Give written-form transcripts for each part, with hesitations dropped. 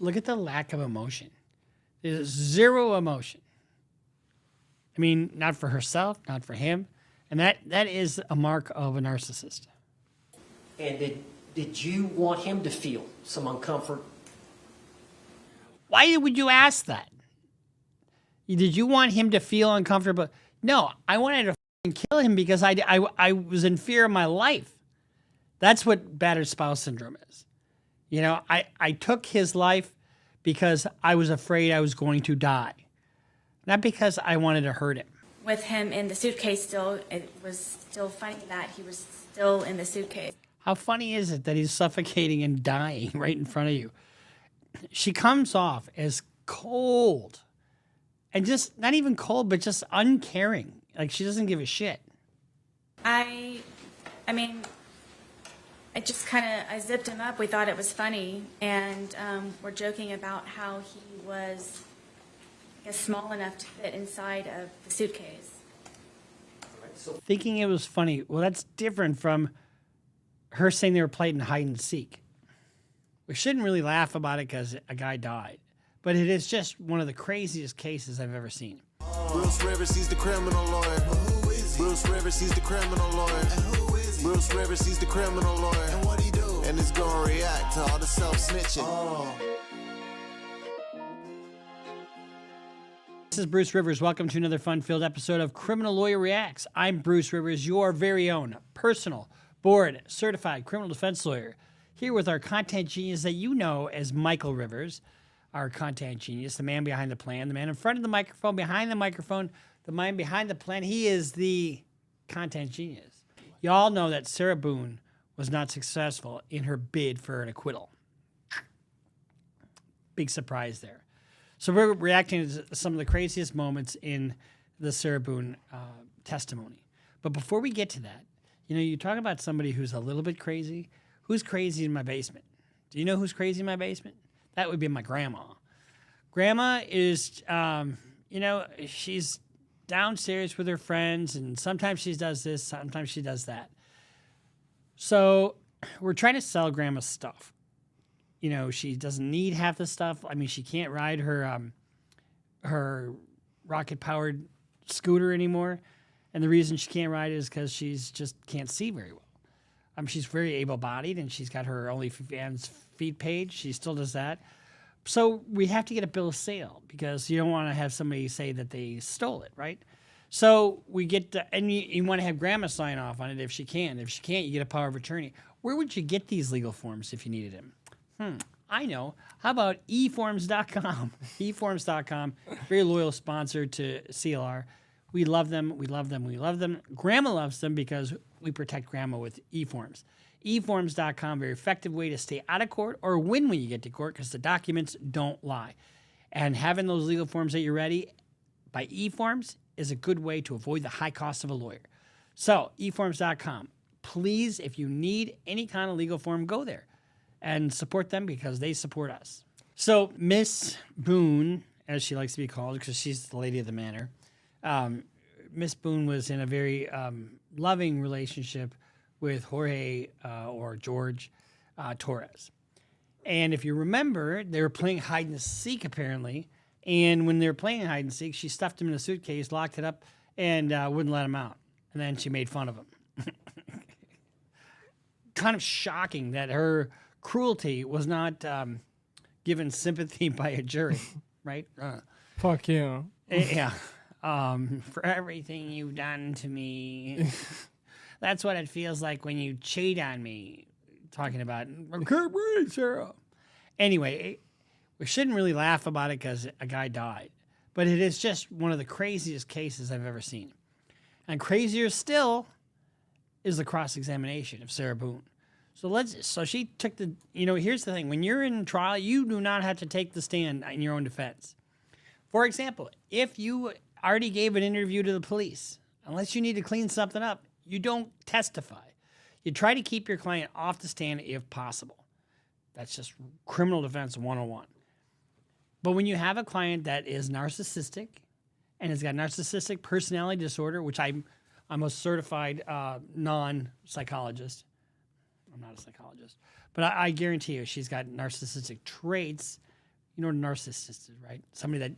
look at the lack of emotion. There's zero emotion. I mean, not for herself, not for him. And that is a mark of a narcissist. And did you want him to feel some uncomfort? Why would you ask that? Did you want him to feel uncomfortable? No, I wanted to kill him because I was in fear of my life. That's what battered spouse syndrome is. You know, I took his life because I was afraid I was going to die, not because I wanted to hurt him. With him in the suitcase still, it was still funny that he was still in the suitcase. How funny is it that he's suffocating and dying right in front of you? She comes off as cold and just not even cold, but just uncaring. Like she doesn't give a shit. I mean, I just I zipped him up. We thought it was funny. And we're joking about how he was, I guess, small enough to fit inside of the suitcase. So thinking it was funny, well, that's different from her saying they were playing hide and seek. We shouldn't really laugh about it because a guy died. But it is just one of the craziest cases I've ever seen. Bruce Rivers, he's the criminal lawyer. Bruce Rivers, he's the criminal lawyer. Bruce Rivers, he's the criminal lawyer. And what he do? And it's gonna react to all the self-snitching. This is Bruce Rivers. Welcome to another fun-filled episode of Criminal Lawyer Reacts. I'm Bruce Rivers, your very own personal, board-certified criminal defense lawyer, here with our content genius that you know as Michael Rivers, our content genius, the man behind the plan, the man in front of the microphone, behind the microphone, the man behind the plan. He is the content genius. You all know that Sarah Boone was not successful in her bid for an acquittal. Big surprise there. So we're reacting to some of the craziest moments in the Sarah Boone testimony. But before we get to that, you know, you talk about somebody who's a little bit crazy. Who's crazy in my basement? Do you know who's crazy in my basement? That would be my grandma. Grandma is, you know, she's downstairs with her friends, and sometimes she does this, sometimes she does that. So we're trying to sell grandma's stuff. You know, she doesn't need half the stuff. I mean, she can't ride her rocket-powered scooter anymore. And the reason she can't ride it is because she's just can't see very well. She's very able-bodied, and she's got her OnlyFans feed page. She still does that. So we have to get a bill of sale because you don't want to have somebody say that they stole it, right? So we get and you want to have grandma sign off on it if she can. If she can't, you get a power of attorney. Where would you get these legal forms if you needed them? I know. How about eforms.com? eforms.com, very loyal sponsor to CLR. We love them. We love them. We love them. Grandma loves them because we protect grandma with eForms. eForms.com, very effective way to stay out of court or win when you get to court because the documents don't lie. And having those legal forms at your ready by eForms is a good way to avoid the high cost of a lawyer. So eForms.com, please, if you need any kind of legal form, go there and support them because they support us. So Miss Boone, as she likes to be called because she's the lady of the manor, Miss Boone was in a very loving relationship with Jorge or George Torres. And if you remember, they were playing hide and seek apparently. And when they were playing hide and seek, she stuffed him in a suitcase, locked it up, and wouldn't let him out. And then she made fun of him. Kind of shocking that her cruelty was not given sympathy by a jury, right? Fuck you. Yeah. For everything you've done to me. That's what it feels like when you cheat on me. Talking about, I can't breathe, Sarah. Anyway, we shouldn't really laugh about it because a guy died. But it is just one of the craziest cases I've ever seen. And crazier still is the cross-examination of Sarah Boone. So she took here's the thing. When you're in trial, you do not have to take the stand in your own defense. For example, if you already gave an interview to the police, unless you need to clean something up, you don't testify. You try to keep your client off the stand if possible. That's just criminal defense 101. But when you have a client that is narcissistic and has got narcissistic personality disorder, which I'm a certified non-psychologist. I'm not a psychologist. But I guarantee you she's got narcissistic traits You know what a narcissist is, right? Somebody that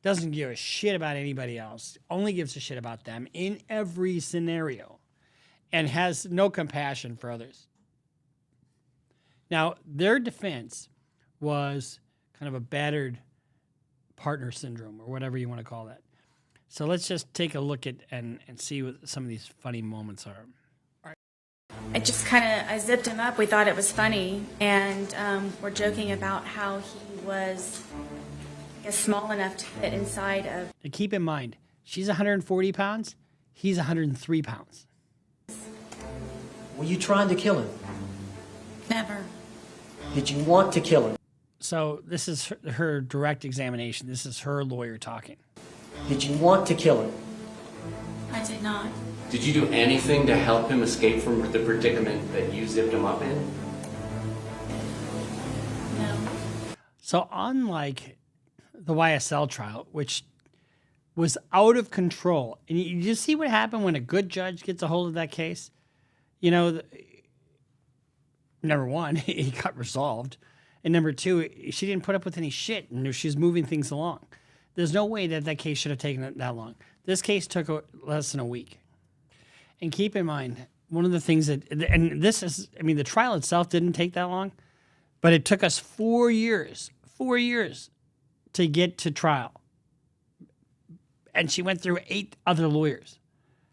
doesn't give a shit about anybody else, only gives a shit about them in every scenario, and has no compassion for others. Now, their defense was kind of a battered partner syndrome, or whatever you want to call that. So let's just take a look at and see what some of these funny moments are. I zipped him up. We thought it was funny, and we're joking about how he was, I guess, small enough to fit inside of. And keep in mind, she's 140 pounds, he's 103 pounds. Were you trying to kill him? Never. Did you want to kill him? So this is her direct examination. This is her lawyer talking. Did you want to kill him? I did not. Did you do anything to help him escape from the predicament that you zipped him up in? No. So unlike the YSL trial, which was out of control, and you just see what happened when a good judge gets a hold of that case? You know, number one, he got resolved. And number two, she didn't put up with any shit. And she's moving things along. There's no way that case should have taken that long. This case took less than a week. And keep in mind, one of the things and this is, I mean, the trial itself didn't take that long, but it took us 4 years to get to trial. And she went through 8 other lawyers.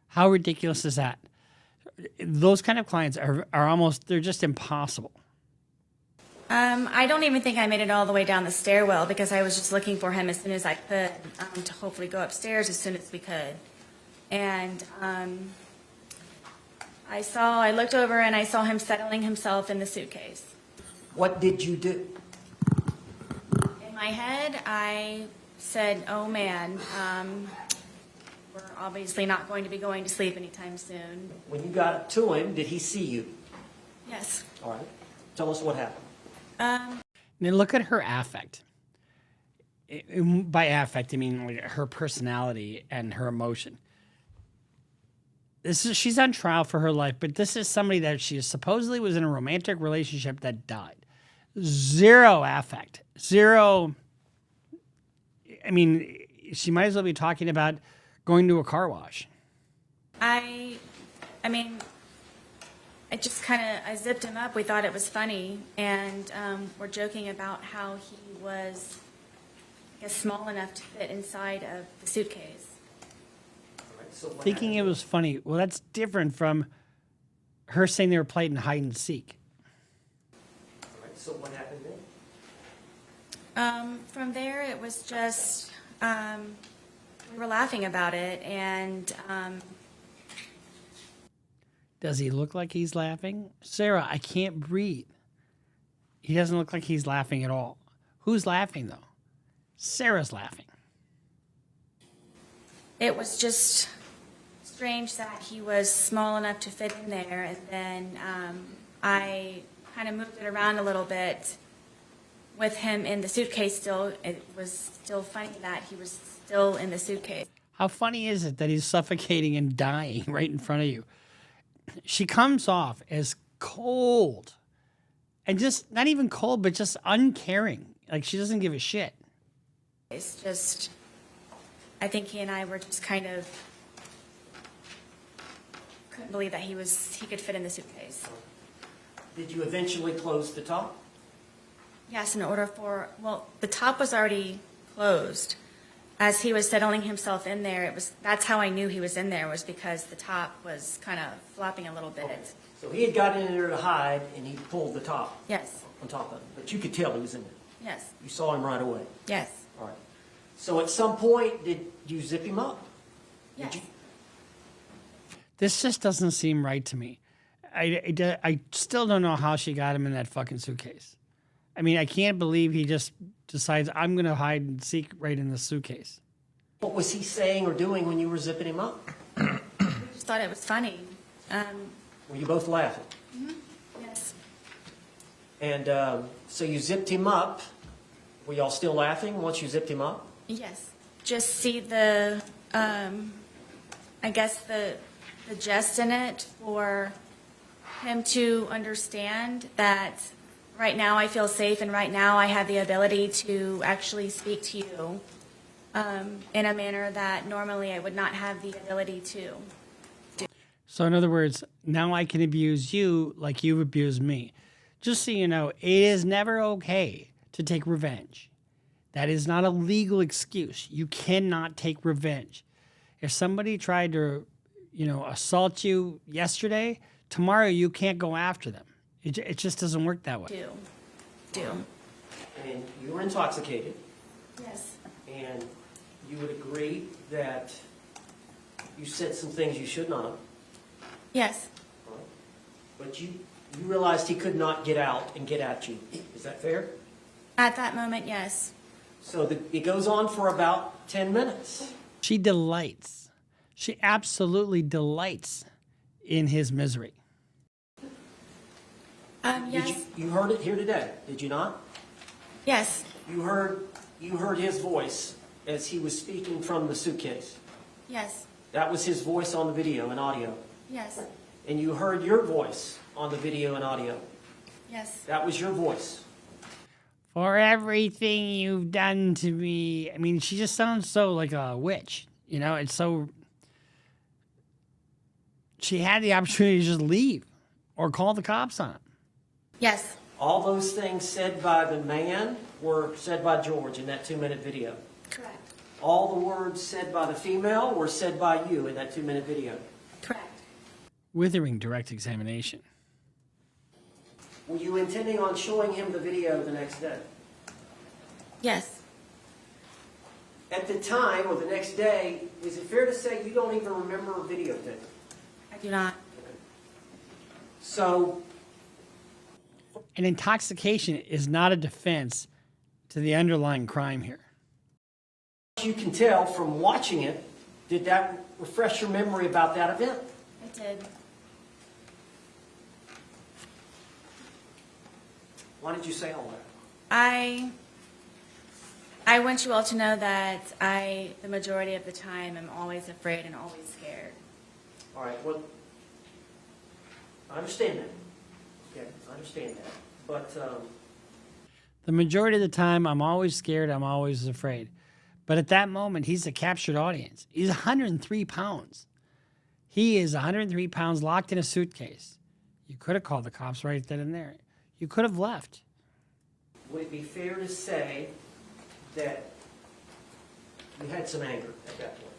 How ridiculous is that? Those kind of clients are almost, they're just impossible. I don't even think I made it all the way down the stairwell because I was just looking for him as soon as I could to hopefully go upstairs as soon as we could. And I looked over and I saw him settling himself in the suitcase. What did you do? In my head, I said, oh man, we're obviously not going to be going to sleep anytime soon. When you got up to him, did he see you? Yes. All right. Tell us what happened. And then look at her affect. By affect, I mean like her personality and her emotion. She's on trial for her life, but this is somebody that she supposedly was in a romantic relationship that died. Zero affect. Zero. I mean, she might as well be talking about going to a car wash. I zipped him up. We thought it was funny, and we're joking about how he was, I guess, small enough to fit inside of the suitcase. All right, so what Thinking it happened? was funny. Well, that's different from her saying they were playing hide and seek. All right, so what happened then? From there, it was just we were laughing about it, and Does he look like he's laughing? Sarah, I can't breathe. He doesn't look like he's laughing at all. Who's laughing, though? Sarah's laughing. it was just strange that he was small enough to fit in there, and then I kind of moved it around a little bit with him in the suitcase still. It was still funny that he was still in the suitcase. How funny is it that he's suffocating and dying right in front of you? She comes off as cold and just not even cold, but just uncaring. Like she doesn't give a shit. It's just, I think he and I were just kind of, couldn't believe that he could fit in the suitcase. Did you eventually close the top? Yes, the top was already closed. As he was settling himself in there, that's how I knew he was in there, was because the top was kind of flopping a little bit. Okay. So he had got in there to hide, and he pulled the top Yes, on top of it. But you could tell he was in there. yes, You saw him right away. yes, All right. So at some point, did you zip him up? yes. you? This just doesn't seem right to me. I still don't know how she got him in that fucking suitcase. I mean, I can't believe he just decides, I'm going to hide and seek right in the suitcase. What was he saying or doing when you were zipping him up? We just thought it was funny. Were you both laughing? Yes, And so you zipped him up. Were y'all still laughing once you zipped him up? yes. Just see the, I guess the jest in it for him to understand that right now I feel safe, and right now I have the ability to actually speak to you in a manner that normally I would not have the ability to. So in other words, now I can abuse you like you've abused me. Just so you know, it is never okay to take revenge. That is not a legal excuse. You cannot take revenge. If somebody tried to, assault you yesterday, tomorrow you can't go after them. It just doesn't work that way. Do. And you were intoxicated, Yes. and you would agree that you said some things you should not have. Yes. Right? But you realized he could not get out and get at you. Is that fair? At that moment, yes. So it goes on for about 10 minutes. She delights. She absolutely delights in his misery. Yes. You heard it here today, did you not? Yes. You heard his voice as he was speaking from the suitcase. Yes. That was his voice on the video and audio. Yes. And you heard your voice on the video and audio. Yes. That was your voice. For everything you've done to me. I mean, she just sounds so like a witch. It's so... She had the opportunity to just leave or call the cops on him. Yes. All those things said by the man were said by George in that 2-minute video. Correct. All the words said by the female were said by you in that 2-minute video. Correct. Withering direct examination. Were you intending on showing him the video the next day? Yes. At the time or the next day, is it fair to say you don't even remember a videotape? I do not. So, An intoxication is not a defense to the underlying crime here. you can tell from watching it, did that refresh your memory about that event? I did. Why did you say all that? I want you all to know that the majority of the time, am always afraid and always scared. All right, well, I understand that. Okay, I understand that. But, The majority of the time, I'm always scared, I'm always afraid. But at that moment, he's a captured audience. He's 103 pounds. He is 103 pounds locked in a suitcase. You could have called the cops right then and there. You could have left. would it be fair to say that you had some anger at that point?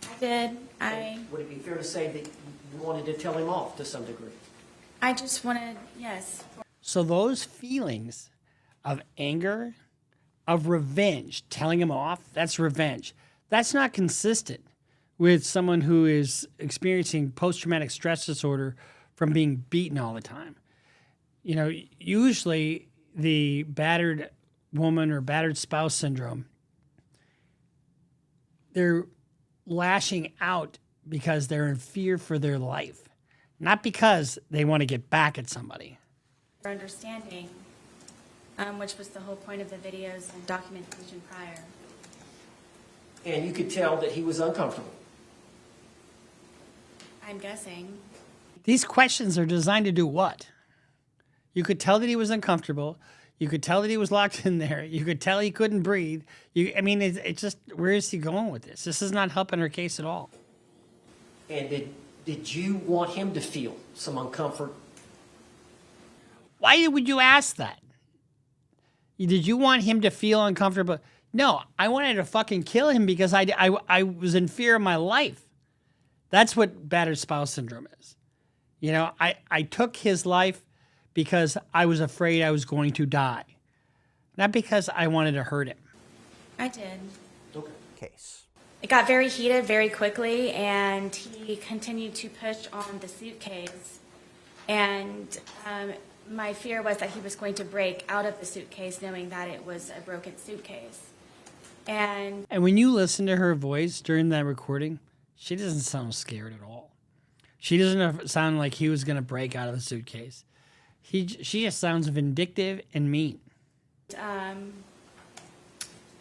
I did. Would it be fair to say that you wanted to tell him off to some degree? I just wanted, yes. So those feelings of anger, of revenge, telling him off, that's revenge. That's not consistent with someone who is experiencing post-traumatic stress disorder from being beaten all the time. Usually the battered woman or battered spouse syndrome, they're lashing out because they're in fear for their life, not because they want to get back at somebody. For understanding, which was the whole point of the videos and documentation prior. And you could tell that he was uncomfortable. I'm guessing. These questions are designed to do what? You could tell that he was uncomfortable. You could tell that he was locked in there. You could tell he couldn't breathe. It's just, where is he going with this? This is not helping her case at all. And did you want him to feel some uncomfort? Why would you ask that? Did you want him to feel uncomfortable? No, I wanted to fucking kill him because I was in fear of my life. That's what battered spouse syndrome is. I took his life because I was afraid I was going to die, not because I wanted to hurt him. I did. Okay. Case. It got very heated very quickly, and he continued to push on the suitcase. And my fear was that he was going to break out of the suitcase, knowing that it was a broken suitcase. And when you listen to her voice during that recording, she doesn't sound scared at all. She doesn't sound like he was going to break out of the suitcase. She just sounds vindictive and mean.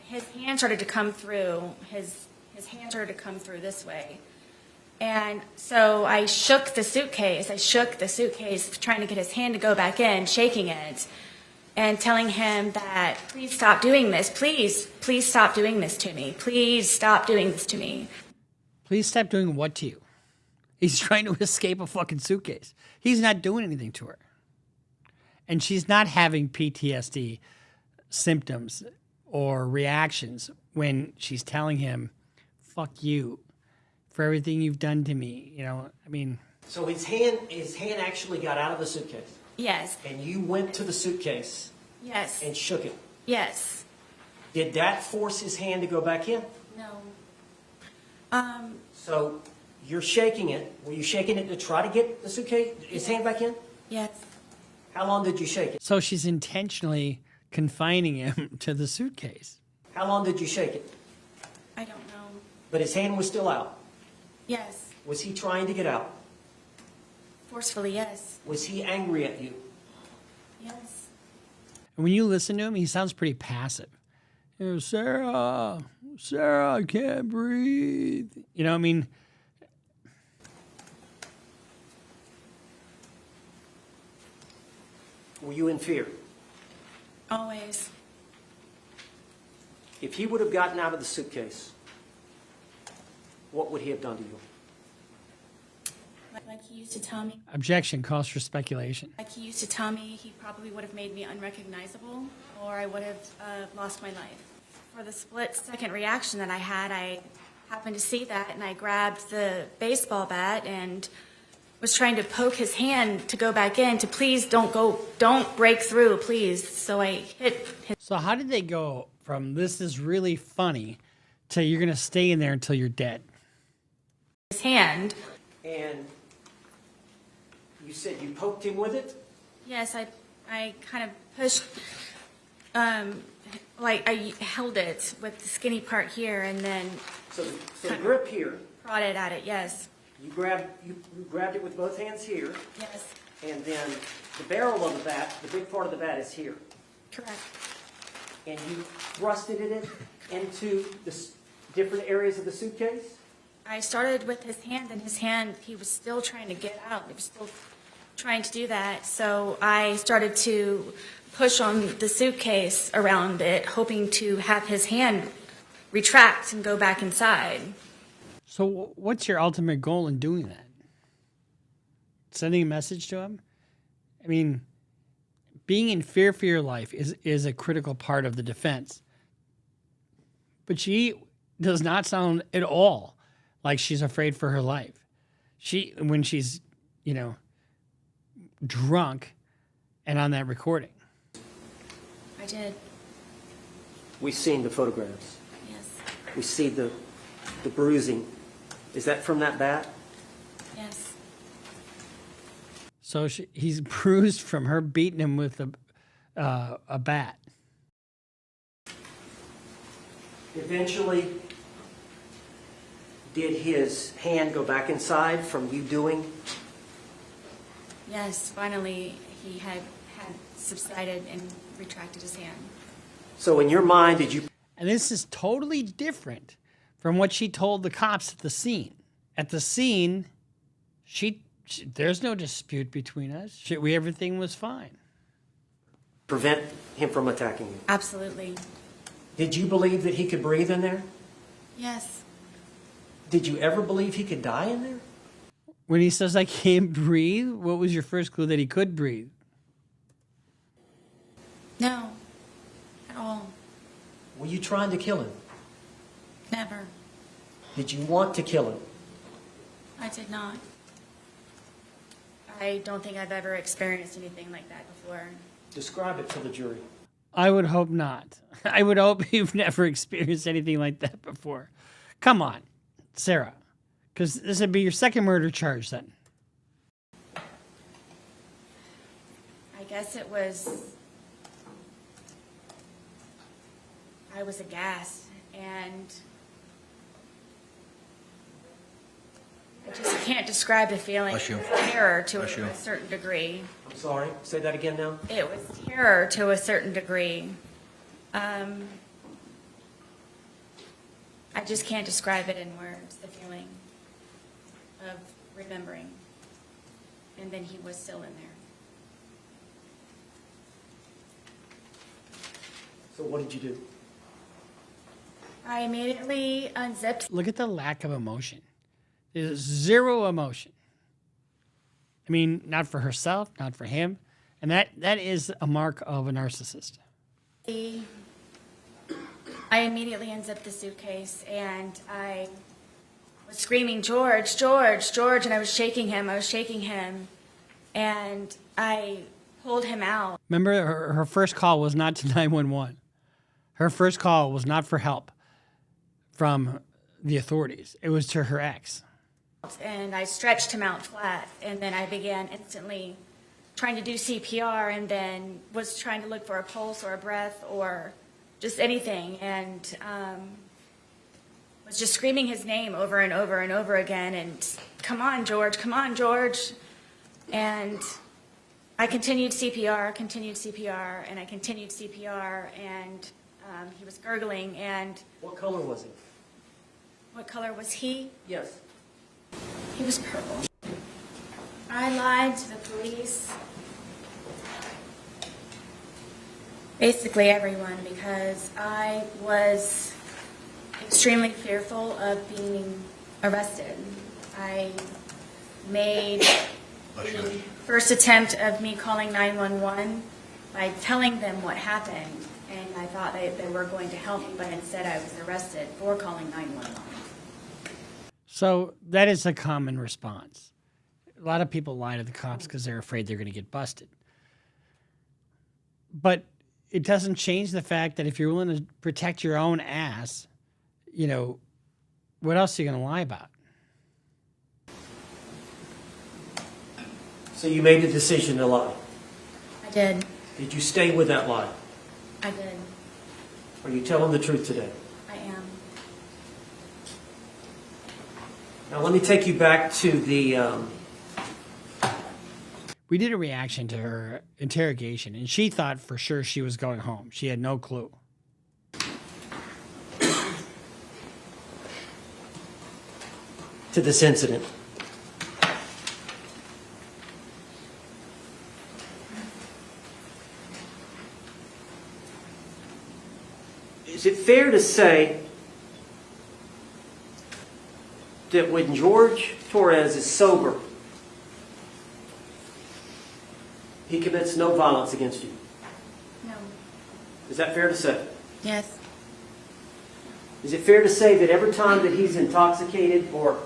his hand started to come through. His hand started to come through this way. And so I shook the suitcase, trying to get his hand to go back in, shaking it. and telling him that, please stop doing this. Please stop doing this to me. Please stop doing this to me. Please stop doing what to you? He's trying to escape a fucking suitcase. He's not doing anything to her. And she's not having PTSD symptoms or reactions when she's telling him, fuck you for everything you've done to me. You know, I mean. So his hand actually got out of the suitcase. Yes. And you went to the suitcase Yes. and shook it. Yes. Did that force his hand to go back in? No. So you're shaking it. Were you shaking it to try to get the suitcase, his hand back in? Yes. How long did you shake it? So she's intentionally confining him to the suitcase. How long did you shake it? I don't know. But his hand was still out. Yes. Was he trying to get out? Forcefully, yes. Was he angry at you? Yes. And when you listen to him, he sounds pretty passive. You know, Sarah, I can't breathe. You know, I mean, Were you in fear? Always. If he would have gotten out of the suitcase, what would he have done to you? Like he used to tell me. objection calls for speculation. Like he used to tell me, he probably would have made me unrecognizable, or I would have lost my life. For the split-second reaction that I had, I happened to see that, and I grabbed the baseball bat and was trying to poke his hand to go back in, to please don't break through, please. So I hit his So how did they go from this is really funny to you're going to stay in there until you're dead? hand. And you said you poked him with it? Yes, I kind of pushed, like I held it with the skinny part here, and then So the grip here, prodded at it. Yes, you grabbed it with both hands here, yes, and then the barrel of the bat, the big part of the bat is here. correct. And you thrusted it into the different areas of the suitcase? I started with his hand, and his hand, he was still trying to get out. He was still trying to do that. So I started to push on the suitcase around it, hoping to have his hand retract and go back inside. So what's your ultimate goal in doing that? Sending a message to him? I mean, being in fear for your life is a critical part of the defense. But she does not sound at all like she's afraid for her life. When she's, drunk and on that recording. I did, We've seen the photographs. yes, We see the bruising. Is that from that bat? yes, So he's bruised from her beating him with a bat. Eventually, did his hand go back inside from you doing? yes. Finally, he had subsided and retracted his hand. So in your mind, did you... And this is totally different from what she told the cops at the scene. At the scene, there's no dispute between us. Everything was fine. prevent him from attacking you? Absolutely, Did you believe that he could breathe in there? yes. Did you ever believe he could die in there? When he says, I can't breathe, what was your first clue that he could breathe? No, at all. Were you trying to kill him? Never. Did you want to kill him? I did not. I don't think I've ever experienced anything like that before. Describe it to the jury. I would hope not. I would hope you've never experienced anything like that before. Come on, Sarah, because this would be your second murder charge then. I guess it was, I was aghast, and I just can't describe the feeling. Bless you. Terror to Bless you. a certain degree. I'm sorry, say that again now. It was terror to a certain degree. I just can't describe it in words, the feeling of remembering. And then he was still in there. So what did you do? I immediately unzipped. Look at the lack of emotion. There's zero emotion. I mean, not for herself, not for him. And that is a mark of a narcissist. I immediately unzipped the suitcase and I was screaming, George, George, George, and I was shaking him. And I pulled him out. Remember, her first call was not to 911. Her first call was not for help from the authorities. It was to her ex. And I stretched him out flat, and then I began instantly trying to do CPR, and then was trying to look for a pulse or a breath or just anything, and was just screaming his name over and over and over again, and come on, George, and I continued CPR, and I continued CPR, and he was gurgling, and What color was he? what color was he? Yes. He was purple. I lied to the police. Basically everyone, because I was extremely fearful of being arrested. I made the first attempt of me calling 911 by telling them what happened, and I thought they were going to help me, but instead I was arrested for calling 911. So that is a common response. A lot of people lie to the cops because they're afraid they're going to get busted. But it doesn't change the fact that if you're willing to protect your own ass, you know, what else are you going to lie about? So you made the decision to lie. I did. Did you stay with that lie? I did. Are you telling the truth today? I am. Now let me take you back to the We did a reaction to her interrogation, and she thought for sure she was going home. She had no clue. to this incident. Is it fair to say that when George Torres is sober, he commits no violence against you? No. Is that fair to say? Yes. Is it fair to say that every time that he's intoxicated, or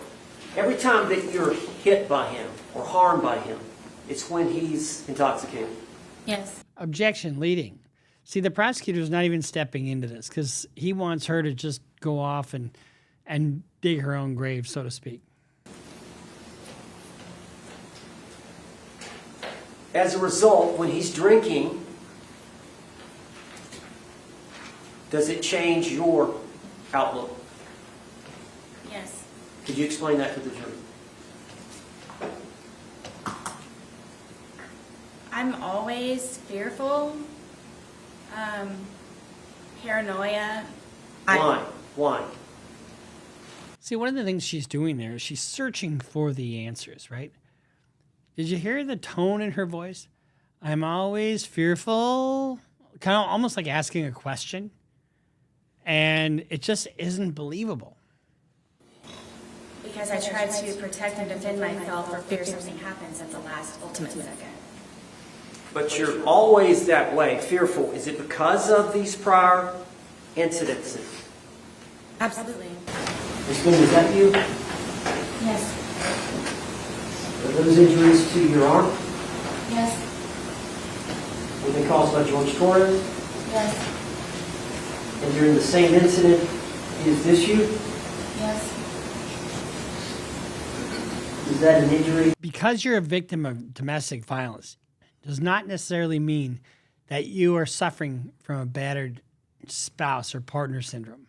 every time that you're hit by him or harmed by him, it's when he's intoxicated? Yes. Objection, leading. See, the prosecutor's not even stepping into this because he wants her to just go off and dig her own grave, so to speak. As a result, when he's drinking, does it change your outlook? Yes. Could you explain that to the jury? I'm always fearful, paranoia. Why? See, one of the things she's doing there is she's searching for the answers, right? Did you hear the tone in her voice? I'm always fearful, kind of almost like asking a question. And it just isn't believable. Because I tried to protect and defend myself for fear something happens at the last ultimate second. But you're always that way, fearful. Is it because of these prior incidences? Absolutely. Ms. Boone, is that you? Yes. Are those injuries to your arm? Yes. Were they caused by George Torres? Yes. And during the same incident, is this you? Yes. Is that an injury? Because you're a victim of domestic violence does not necessarily mean that you are suffering from a battered spouse or partner syndrome.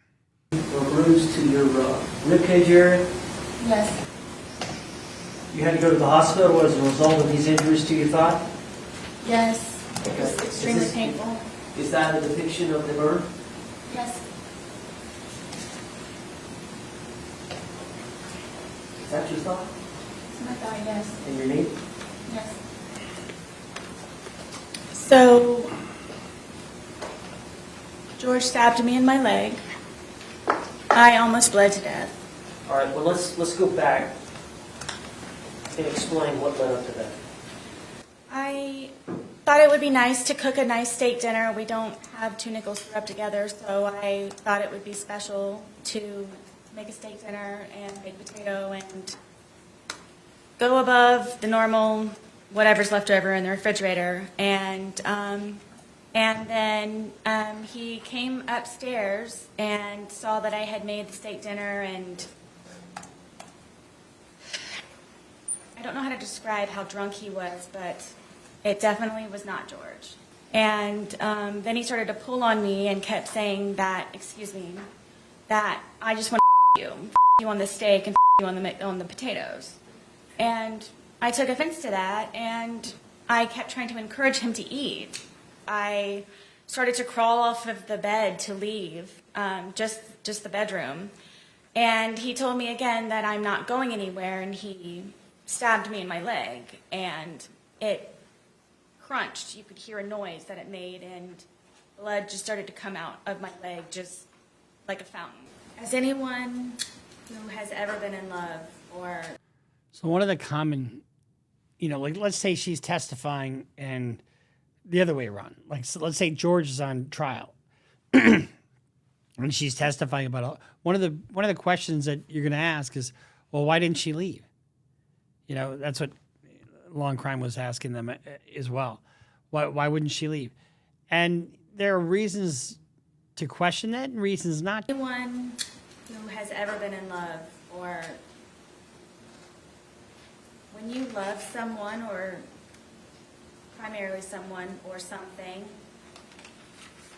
Or bruise to your ribcage area? Yes. You had to go to the hospital as a result of these injuries to your thigh? Yes. It was Okay. extremely Is this- painful. Is that a depiction of the burn? Yes. Is that your thigh? My thigh, yes. And your knee? Yes. So, George stabbed me in my leg. I almost bled to death. All right, well, let's go back and explain what led up to that. I thought it would be nice to cook a nice steak dinner. We don't have two nickels to rub together, so I thought it would be special to make a steak dinner and baked potato and go above the normal whatever's left over in the refrigerator. And then he came upstairs and saw that I had made the steak dinner, and I don't know how to describe how drunk he was, but it definitely was not George. And then he started to pull on me and kept saying that, excuse me, that I just want to you on the steak and you on the potatoes. And I took offense to that, and I kept trying to encourage him to eat. I started to crawl off of the bed to leave, just the bedroom. And he told me again that I'm not going anywhere, and he stabbed me in my leg, and it crunched. You could hear a noise that it made, and blood just started to come out of my leg just like a fountain. As anyone who has ever been in love or... So one of the common, like let's say she's testifying and the other way around. Like, so let's say George is on trial and she's testifying about one of the questions that you're going to ask is, well, why didn't she leave? That's what Long Crime was asking them as well. Why wouldn't she leave? And there are reasons to question that and reasons not. Anyone who has ever been in love, or when you love someone, or primarily someone or something,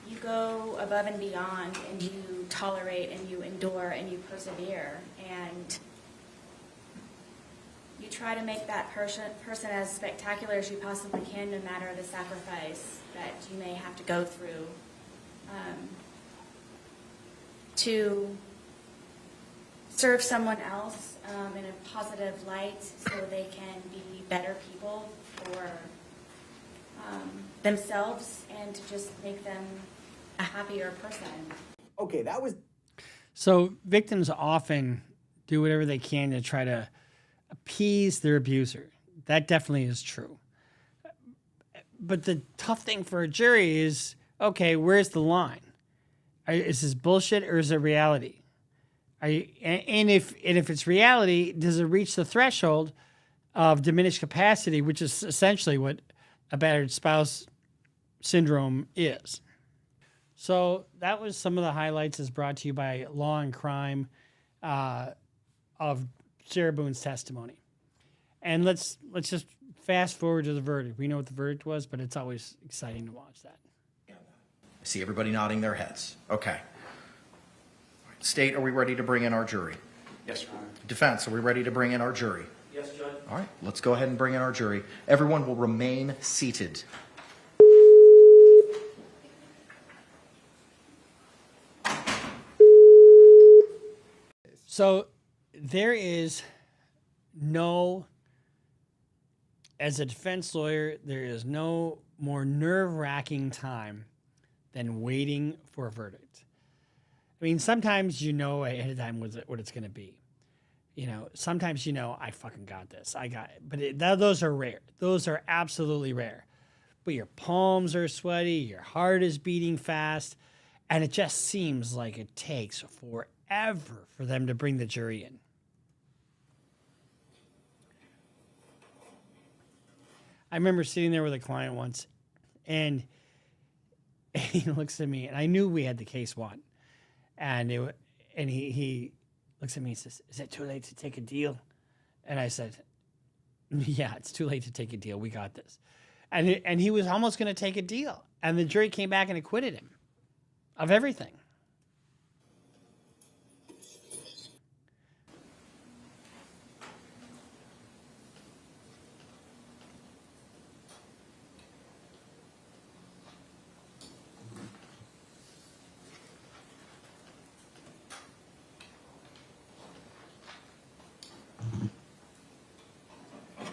you go above and beyond, and you tolerate and you endure and you persevere, and you try to make that person as spectacular as you possibly can, no matter the sacrifice that you may have to go through to serve someone else in a positive light so they can be better people for themselves, and to just make them a happier person. Okay, that was... So victims often do whatever they can to try to appease their abuser. That definitely is true. But the tough thing for a jury is, okay, where's the line? Is this bullshit or is it reality? And if it's reality, does it reach the threshold of diminished capacity, which is essentially what a battered spouse syndrome is? So that was some of the highlights, as brought to you by Law and Crime of Sarah Boone's testimony. And let's just fast forward to the verdict. We know what the verdict was, but it's always exciting to watch that. I see everybody nodding their heads. Okay. State, are we ready to bring in our jury? Yes, Your Honor. Defense, are we ready to bring in our jury? Yes, Judge? All right, let's go ahead and bring in our jury. Everyone will remain seated. So there is no, as a defense lawyer, there is no more nerve-wracking time than waiting for a verdict. I mean, sometimes you know ahead of time what it's going to be. Sometimes I fucking got this. I got it. But those are rare. Those are absolutely rare. But your palms are sweaty, your heart is beating fast, and it just seems like it takes forever for them to bring the jury in. I remember sitting there with a client once, and he looks at me, and I knew we had the case won. And he looks at me and says, "Is it too late to take a deal?" And I said, "Yeah, it's too late to take a deal. We got this." And he was almost going to take a deal. And the jury came back and acquitted him of everything.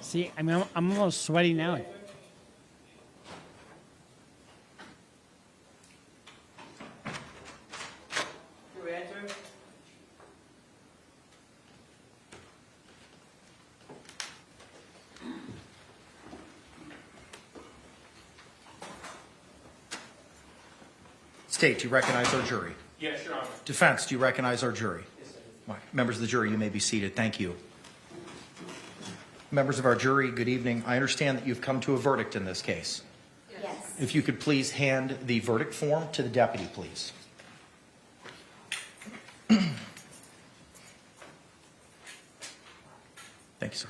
See, I mean, I'm almost sweaty now. State, do you recognize our jury? Yes, Your Honor. Defense, do you recognize our jury? Members of the jury, you may be seated. Thank you. Members of our jury, good evening. I understand that you've come to a verdict in this case. Yes. If you could please hand the verdict form to the deputy, please. Thank you, sir.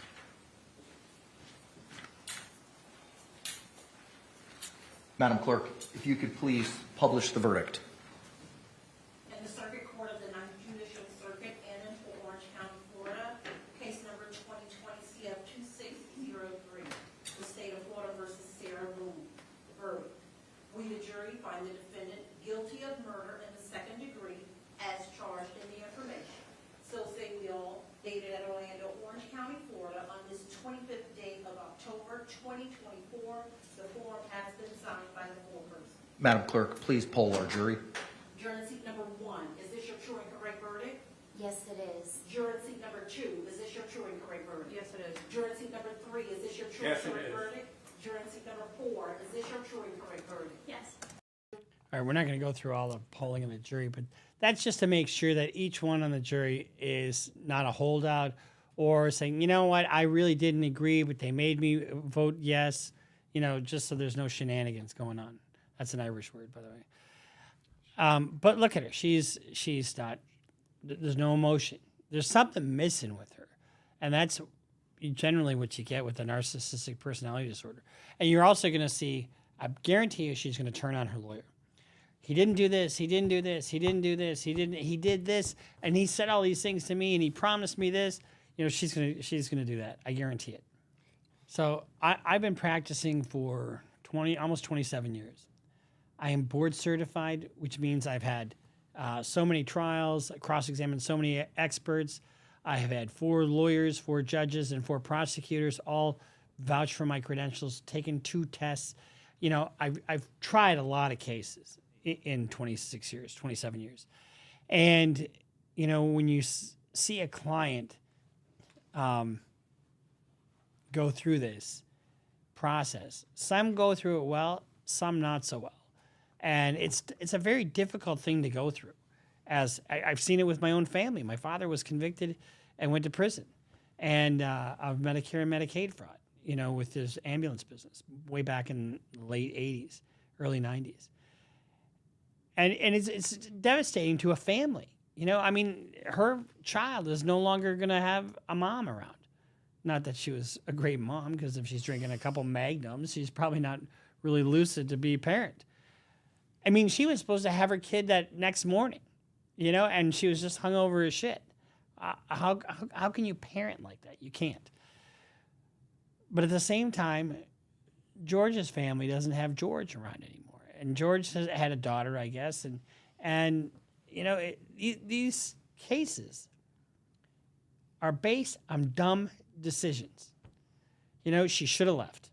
Madam Clerk, if you could please publish the verdict. In the Circuit Court of the Ninth Judicial Circuit in Orange County, Florida, case number 2020 CF 2603, the state of Florida versus Sarah Boone. Verdict. We, the jury, find the defendant guilty of murder in the second degree as charged in the information. So say we all, dated at Orlando, Orange County, Florida, on this 25th day of October 2024. The form has been signed by the foreperson. Madam Clerk, please poll our jury. Juror in seat number 1, is this your true and correct verdict? Yes, it is. Juror in seat number 2, is this your true and correct verdict? Yes, it is. Juror in seat number 3, is this your true Yes, and it correct is. verdict? Juror in seat number 4, is this your true and correct verdict? Yes. All right, we're not going to go through all the polling in the jury, but that's just to make sure that each one on the jury is not a holdout or saying, you know what, I really didn't agree, but they made me vote yes, you know, just so there's no shenanigans going on. That's an Irish word, by the way. But look at her. She's not, there's no emotion. There's something missing with her. And that's generally what you get with a narcissistic personality disorder. And you're also going to see, I guarantee you she's going to turn on her lawyer. He didn't do this. He didn't do this. He didn't do this. He did this. And he said all these things to me and he promised me this. You know, she's going to do that. I guarantee it. So I've been practicing for almost 27 years. I am board certified, which means I've had so many trials, cross-examined so many experts. I have had 4 lawyers, 4 judges, and 4 prosecutors all vouch for my credentials, taken 2 tests. You know, I've tried a lot of cases in 26 years, 27 years. And, you know, when you see a client go through this process, some go through it well, some not so well. And it's a very difficult thing to go through. As I've seen it with my own family. My father was convicted and went to prison and of Medicare and Medicaid fraud, you know, with his ambulance business way back in the late 80s, early 90s. And it's devastating to a family. You know, I mean, her child is no longer going to have a mom around. Not that she was a great mom, because if she's drinking a couple Magnums, she's probably not really lucid to be a parent. I mean, she was supposed to have her kid that next morning, you know, and she was just hungover as shit. How can you parent like that? You can't. But at the same time, George's family doesn't have George around anymore. And George had a daughter, I guess, and you know, these cases are based on dumb decisions. You know, she should have left.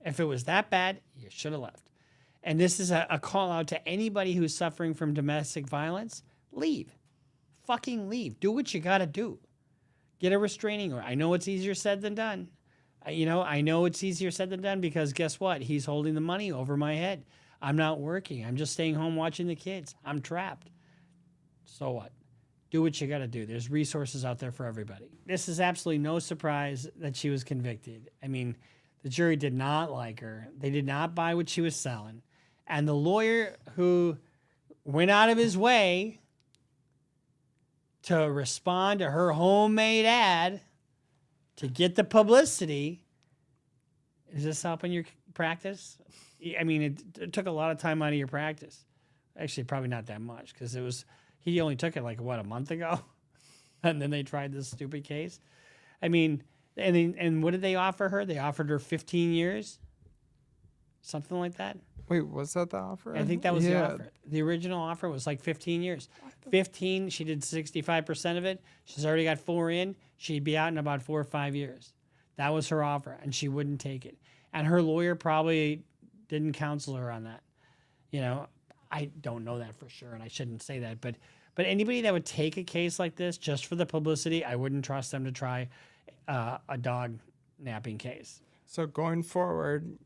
If it was that bad, you should have left. And this is a call out to anybody who's suffering from domestic violence. Leave. Fucking leave. Do what you got to do. Get a restraining order. I know it's easier said than done. You know, I know it's easier said than done because guess what? He's holding the money over my head. I'm not working. I'm just staying home watching the kids. I'm trapped. So what? Do what you got to do. There's resources out there for everybody. This is absolutely no surprise that she was convicted. I mean, the jury did not like her. They did not buy what she was selling. And the lawyer who went out of his way to respond to her homemade ad to get the publicity, is this helping your practice? I mean, it took a lot of time out of your practice. Actually, probably not that much, because he only took it like, what, a month ago? And then they tried this stupid case. I mean, and what did they offer her? They offered her 15 years? Something like that? Wait, was that the offer? I think that was the offer. The original offer was like 15 years. 15, she did 65% of it. She's already got 4 in. She'd be out in about 4 or 5 years. That was her offer, and she wouldn't take it. And her lawyer probably didn't counsel her on that. You know, I don't know that for sure, and I shouldn't say that. But anybody that would take a case like this just for the publicity, I wouldn't trust them to try a dog napping case. So going forward,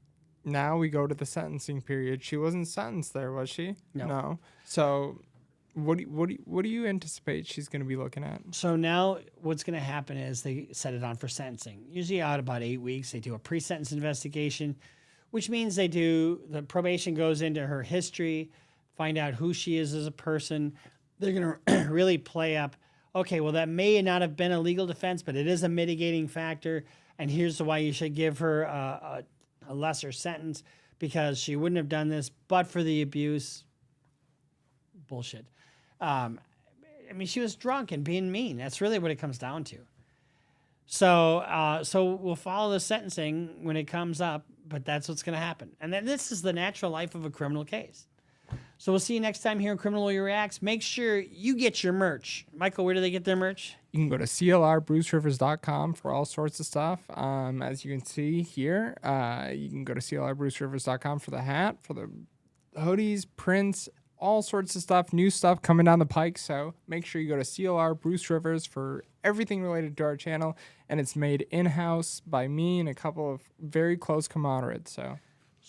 now we go to the sentencing period. She wasn't sentenced there, was she? No. So what do you anticipate she's going to be looking at? So now what's going to happen is they set it on for sentencing. Usually out about 8 weeks, they do a pre-sentence investigation, which means the probation goes into her history, find out who she is as a person. They're going to really play up, okay, well, that may not have been a legal defense, but it is a mitigating factor, and here's why you should give her a lesser sentence, because she wouldn't have done this but for the abuse. Bullshit. I mean, she was drunk and being mean. That's really what it comes down to. So we'll follow the sentencing when it comes up, but that's what's going to happen. And then this is the natural life of a criminal case. So we'll see you next time here on Criminal Lawyer Reacts. Make sure you get your merch. Michael, where do they get their merch? You can go to clrbrucerivers.com for all sorts of stuff. As you can see here, you can go to clrbrucerivers.com for the hat, for the hoodies, prints, all sorts of stuff, new stuff coming down the pike. So make sure you go to CLR Bruce Rivers for everything related to our channel. And it's made in-house by me and a couple of very close comrades. So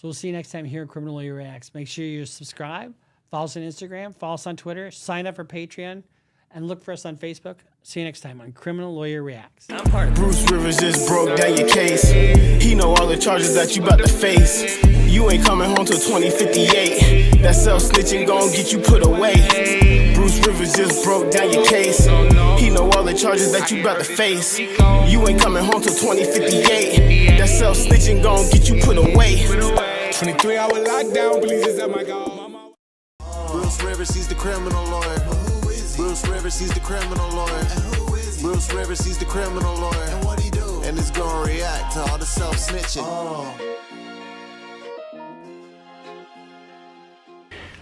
we'll see you next time here on Criminal Lawyer Reacts. Make sure you subscribe, follow us on Instagram, follow us on Twitter, sign up for Patreon, and look for us on Facebook. See you next time on Criminal Lawyer Reacts. I'm part of Bruce Rivers just broke down your case. He know all the charges that you about to face. You ain't coming home till 2058. That self-snitching gon' get you put away. Bruce Rivers just broke down your case. He know all the charges that you about to face. You ain't coming home till 2058. That self-snitching gon' get you put away. 23-hour lockdown, please just at my call. Bruce Rivers, he's the criminal lawyer. Bruce Rivers, he's the criminal lawyer. Bruce Rivers, he's the criminal lawyer. And what he do? And it's gonna react to all the self-snitching.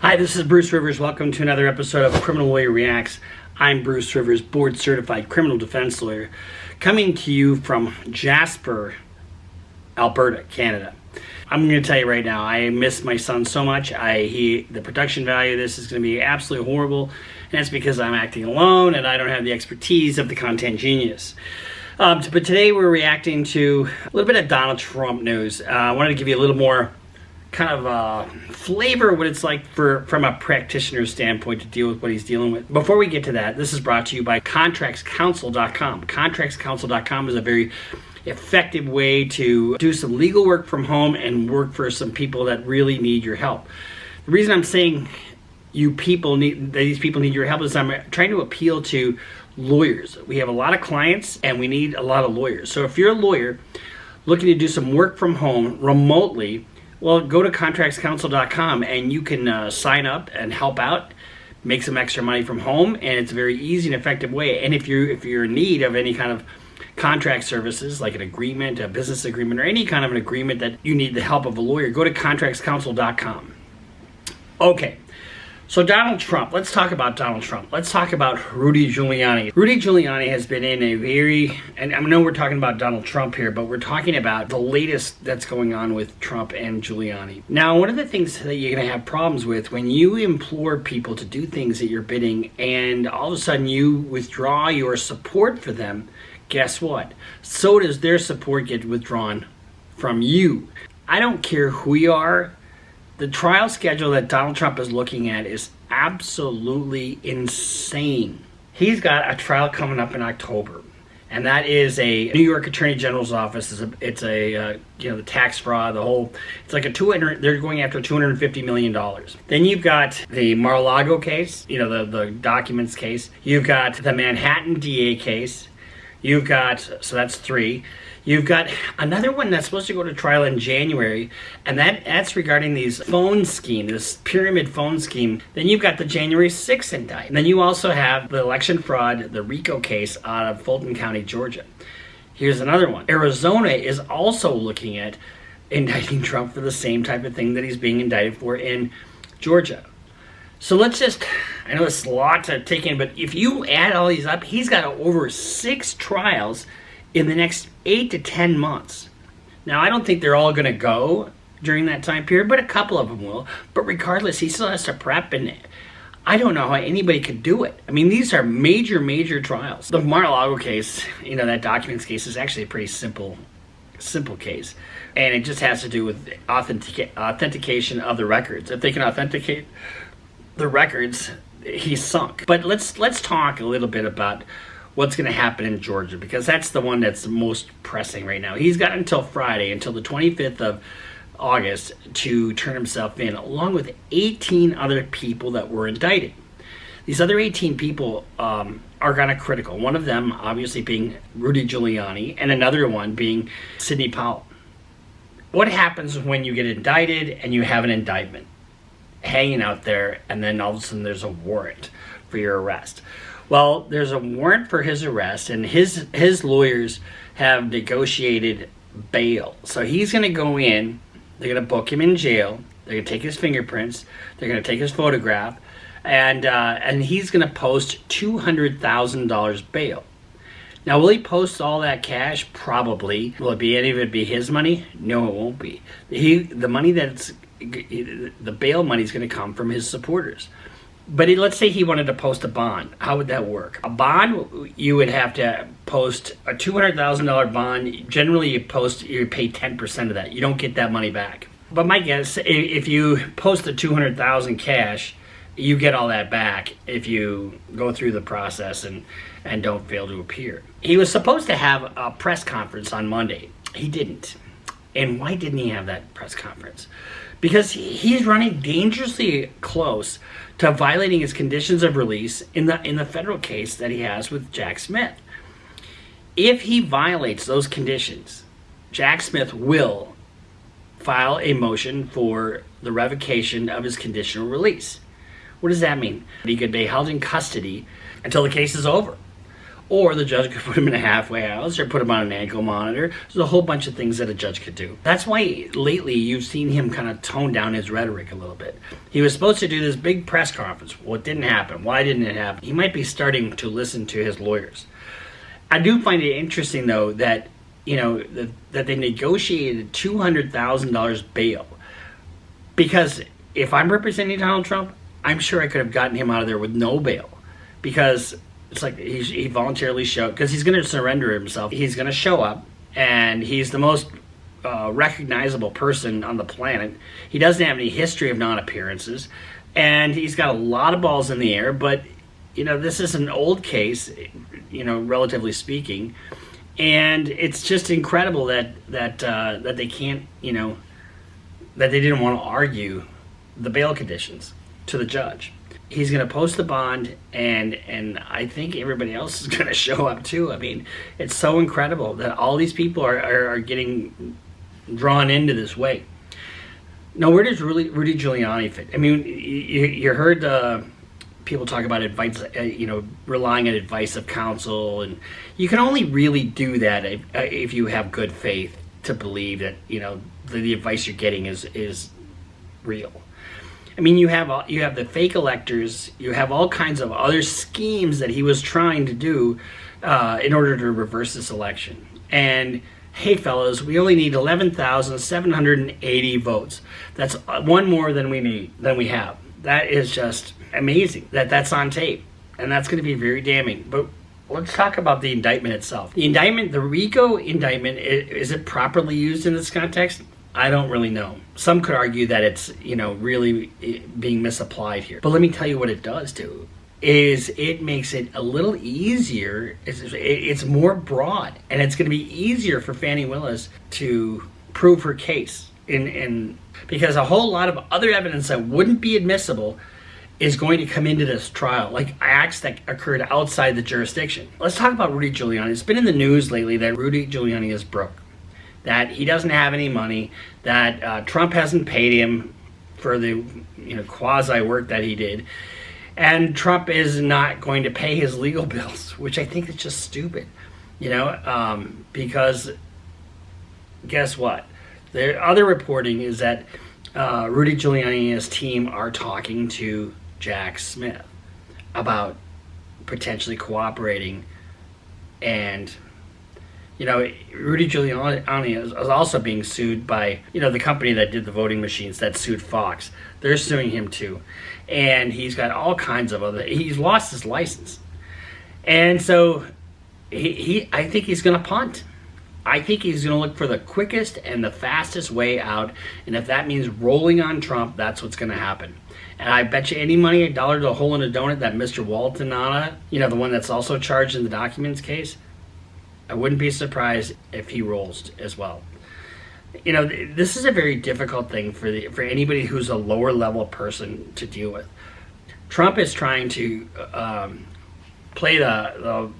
Hi, this is Bruce Rivers. Welcome to another episode of Criminal Lawyer Reacts. I'm Bruce Rivers, board-certified criminal defense lawyer, coming to you from Jasper, Alberta, Canada. I'm going to tell you right now, I miss my son so much. The production value of this is going to be absolutely horrible, and that's because I'm acting alone and I don't have the expertise of the content genius. But today we're reacting to a little bit of Donald Trump news. I wanted to give you a little more kind of flavor what it's like from a practitioner's standpoint to deal with what he's dealing with. Before we get to that, this is brought to you by contractscounsel.com. Contractscounsel.com is a very effective way to do some legal work from home and work for some people that really need your help. The reason I'm saying these people need your help is I'm trying to appeal to lawyers. We have a lot of clients and we need a lot of lawyers. So if you're a lawyer looking to do some work from home remotely, well, go to contractscounsel.com and you can sign up and help out, make some extra money from home, and it's a very easy and effective way. And if you're in need of any kind of contract services, like an agreement, a business agreement, or any kind of an agreement that you need the help of a lawyer, go to contractscounsel.com. Okay. So Donald Trump, let's talk about Donald Trump. Let's talk about Rudy Giuliani. Rudy Giuliani has been in and I know we're talking about Donald Trump here, but we're talking about the latest that's going on with Trump and Giuliani. Now, one of the things that you're going to have problems with when you implore people to do things at your bidding and all of a sudden you withdraw your support for them, guess what? So does their support get withdrawn from you. I don't care who you are. The trial schedule that Donald Trump is looking at is absolutely insane. He's got a trial coming up in October, and that is a New York Attorney General's office. It's the tax fraud, it's like they're going after $250 million. Then you've got the Mar-a-Lago case, the documents case. You've got the Manhattan DA case. So that's 3. You've got another one that's supposed to go to trial in January, and that's regarding this pyramid phone scheme. Then you've got the January 6th indictment. Then you also have the election fraud, the RICO case out of Fulton County, Georgia. Here's another one. Arizona is also looking at indicting Trump for the same type of thing that he's being indicted for in Georgia. So I know it's a lot to take in, but if you add all these up, he's got over 6 trials in the next 8 to 10 months. Now, I don't think they're all going to go during that time period, but a couple of them will. But regardless, he still has to prep, and I don't know how anybody could do it. I mean, these are major, major trials. The Mar-a-Lago case, that documents case is actually a pretty simple simple case. And it just has to do with authentication of the records. If they can authenticate the records, he's sunk. But let's talk a little bit about what's going to happen in Georgia, because that's the one that's the most pressing right now. He's got until Friday, until the 25th of August, to turn himself in, along with 18 other people that were indicted. These other 18 people are kind of critical. One of them, obviously, being Rudy Giuliani, and another one being Sidney Powell. What happens when you get indicted and you have an indictment hanging out there, and then all of a sudden there's a warrant for your arrest? Well, there's a warrant for his arrest, and his lawyers have negotiated bail. So he's going to go in, they're going to book him in jail, they're going to take his fingerprints, they're going to take his photograph, and he's going to post $200,000 bail. Now, will he post all that cash? Probably. Will any of it be his money? No, it won't be. The bail money is going to come from his supporters. But let's say he wanted to post a bond. How would that work? A bond, you would have to post a $200,000 bond. Generally, you pay 10% of that. You don't get that money back. But my guess, if you post the $200,000 cash, you get all that back if you go through the process and don't fail to appear. He was supposed to have a press conference on Monday. He didn't. And why didn't he have that press conference? Because he's running dangerously close to violating his conditions of release in the federal case that he has with Jack Smith. If he violates those conditions, Jack Smith will file a motion for the revocation of his conditional release. What does that mean? He could be held in custody until the case is over. Or the judge could put him in a halfway house or put him on an ankle monitor. There's a whole bunch of things that a judge could do. That's why lately you've seen him kind of tone down his rhetoric a little bit. He was supposed to do this big press conference. Well, it didn't happen. Why didn't it happen? He might be starting to listen to his lawyers. I do find it interesting, though, that that they negotiated $200,000 bail. Because if I'm representing Donald Trump, I'm sure I could have gotten him out of there with no bail, because it's like he voluntarily showed, because he's going to surrender himself. He's going to show up, and he's the most recognizable person on the planet. He doesn't have any history of non-appearances, and he's got a lot of balls in the air. But this is an old case, relatively speaking, and it's just incredible that they can't, that they didn't want to argue the bail conditions to the judge. He's going to post the bond, and I think everybody else is going to show up too. I mean, it's so incredible that all these people are getting drawn into this way. Now, where does Rudy Giuliani fit? I mean, you heard people talk about advice, relying on advice of counsel, and you can only really do that if you have good faith to believe that the advice you're getting is real. I mean, you have the fake electors. You have all kinds of other schemes that he was trying to do in order to reverse this election. And hey, fellas, we only need 11,780 votes. That's one more than we have. That is just amazing that's on tape, and that's going to be very damning. But let's talk about the indictment itself. The indictment, the RICO indictment, is it properly used in this context? I don't really know. Some could argue that it's, really being misapplied here. But let me tell you what it does do, is it makes it a little easier. It's more broad, and it's going to be easier for Fani Willis to prove her case. Because a whole lot of other evidence that wouldn't be admissible is going to come into this trial, like acts that occurred outside the jurisdiction. Let's talk about Rudy Giuliani. It's been in the news lately that Rudy Giuliani is broke, that he doesn't have any money, that Trump hasn't paid him for the quasi work that he did, and Trump is not going to pay his legal bills, which I think is just stupid, because guess what? The other reporting is that Rudy Giuliani and his team are talking to Jack Smith about potentially cooperating, and Rudy Giuliani is also being sued by, the company that did the voting machines that sued Fox. They're suing him too. And he's got all kinds of he's lost his license. And so I think he's going to punt. I think he's going to look for the quickest and the fastest way out. And if that means rolling on Trump, that's what's going to happen. And I bet you any money, $1 to a hole in a donut, that Mr. Waltonana, the one that's also charged in the documents case, I wouldn't be surprised if he rolls as well. This is a very difficult thing for anybody who's a lower level person to deal with. Trump is trying to play the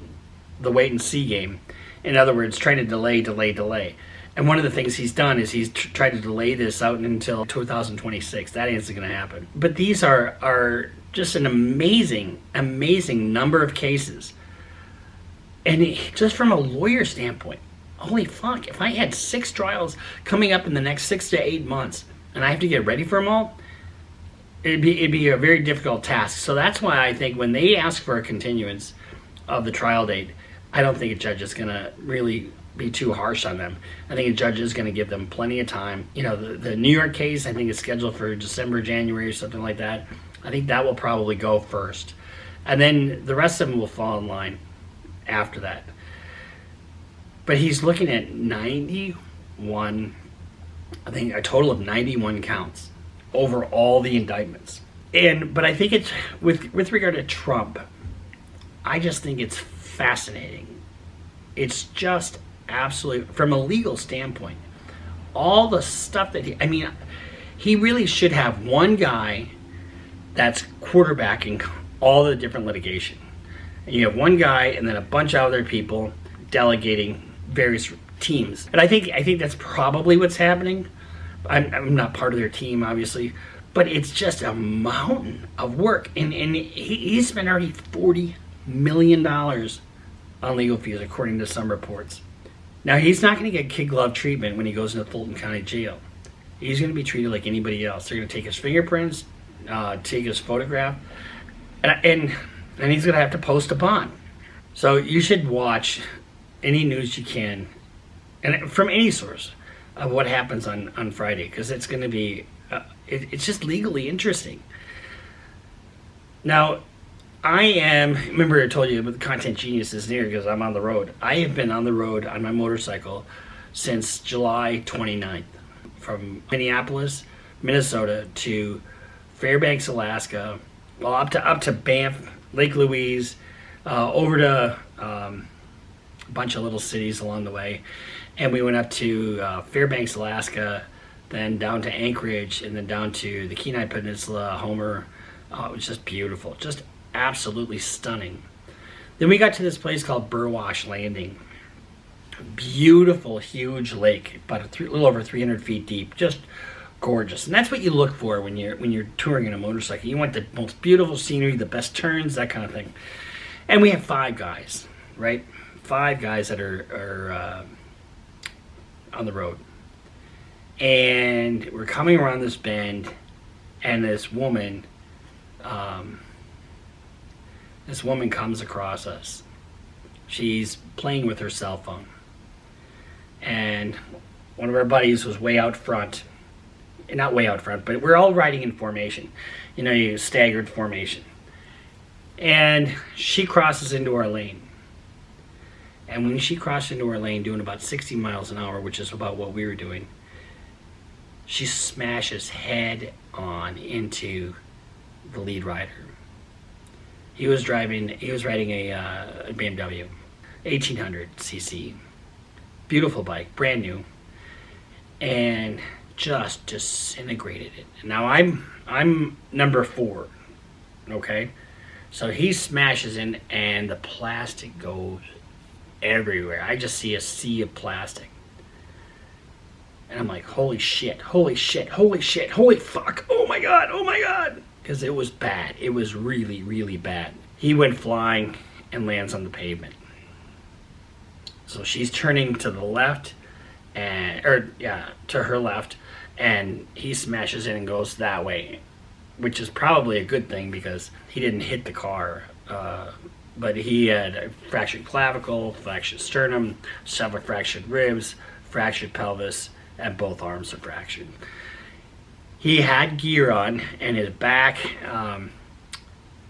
wait and see game. In other words, trying to delay. And one of the things he's done is he's tried to delay this out until 2026. That isn't going to happen. But these are just an amazing number of cases. And just from a lawyer standpoint, holy fuck, if I had 6 trials coming up in the next 6 to 8 months and I have to get ready for them all, it'd be a very difficult task. So that's why I think when they ask for a continuance of the trial date, I don't think a judge is going to really be too harsh on them. I think a judge is going to give them plenty of time. The New York case, I think, is scheduled for December, January, or something like that. I think that will probably go first. And then the rest of them will fall in line after that. But he's looking at 91, I think a total of 91 counts over all the indictments. But I think it's, with regard to Trump, I just think it's fascinating. It's just absolute, from a legal standpoint, all the stuff that he really should have one guy that's quarterbacking all the different litigation. And you have one guy and then a bunch of other people delegating various teams. And I think that's probably what's happening. I'm not part of their team, obviously, but it's just a mountain of work. And he spent already $40 million on legal fees, according to some reports. Now, he's not going to get kid glove treatment when he goes into Fulton County Jail. He's going to be treated like anybody else. They're going to take his fingerprints, take his photograph, and he's going to have to post a bond. So you should watch any news you can, and from any source, of what happens on Friday, because it's going to be, it's just legally interesting. Now, remember I told you about the Content Genius is near because I'm on the road. I have been on the road on my motorcycle since July 29th, from Minneapolis, Minnesota to Fairbanks, Alaska, well, up to Banff, Lake Louise, over to a bunch of little cities along the way. And we went up to Fairbanks, Alaska, then down to Anchorage, and then down to the Kenai Peninsula, Homer. It was just beautiful, just absolutely stunning. Then we got to this place called Burwash Landing. Beautiful, huge lake, about a little over 300 feet deep, just gorgeous. And that's what you look for when you're touring in a motorcycle. You want the most beautiful scenery, the best turns, that kind of thing. And we have 5 guys, right? 5 guys that are on the road. And we're coming around this bend, and this woman comes across us. She's playing with her cell phone. And one of our buddies was way out front. Not way out front, but we're all riding in formation. You staggered formation. And she crosses into our lane. And when she crossed into our lane doing about 60 miles an hour, which is about what we were doing, she smashes head on into the lead rider. He was riding a BMW 1800cc, beautiful bike, brand new, and just disintegrated it. Now I'm number 4, okay? So he smashes in, and the plastic goes everywhere. I just see a sea of plastic. And I'm like, holy shit, holy shit, holy shit, holy fuck, oh my god. Because it was bad. It was really, really bad. He went flying and lands on the pavement. So she's turning to the left, to her left, and he smashes in and goes that way, which is probably a good thing because he didn't hit the car. But he had a fractured clavicle, fractured sternum, several fractured ribs, fractured pelvis, and both arms are fractured. He had gear on, and his back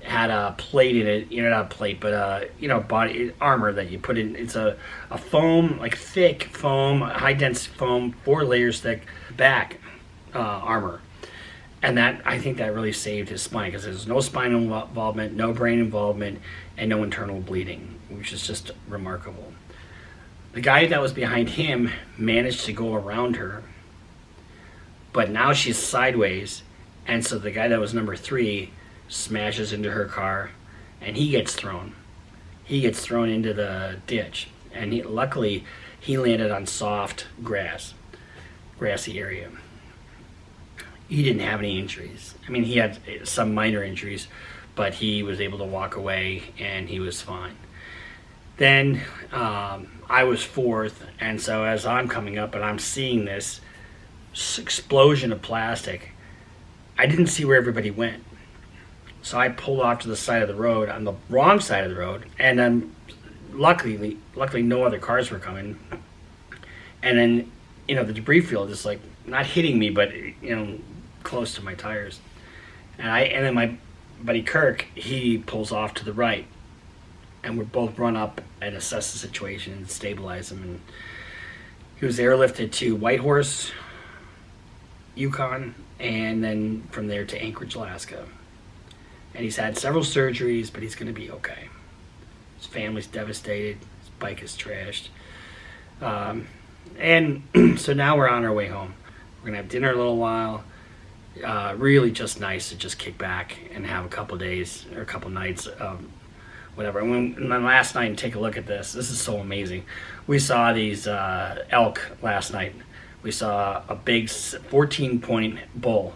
had a plate in it, not a plate, but body armor that you put in. It's a foam, like thick foam, high density foam, 4 layers thick back armor. And that, I think that really saved his spine, because there's no spinal involvement, no brain involvement, and no internal bleeding, which is just remarkable. The guy that was behind him managed to go around her, but now she's sideways, and so the guy that was number 3 smashes into her car, and he gets thrown. He gets thrown into the ditch, and luckily he landed on soft grassy area. He didn't have any injuries. I mean, he had some minor injuries, but he was able to walk away, and he was fine. Then I was 4th, and so as I'm coming up and I'm seeing this explosion of plastic, I didn't see where everybody went. So I pulled off to the side of the road, on the wrong side of the road, and then luckily no other cars were coming. And then, the debris field is like not hitting me, but close to my tires. And then my buddy Kirk, he pulls off to the right, and we both run up and assess the situation and stabilize him. And he was airlifted to Whitehorse, Yukon, and then from there to Anchorage, Alaska. And he's had several surgeries, but he's going to be okay. His family's devastated. His bike is trashed. And so now we're on our way home. We're going to have dinner a little while. Really just nice to just kick back and have a couple days or a couple nights of whatever. And then last night, and take a look at this. This is so amazing. We saw these elk last night. We saw a big 14-point bull.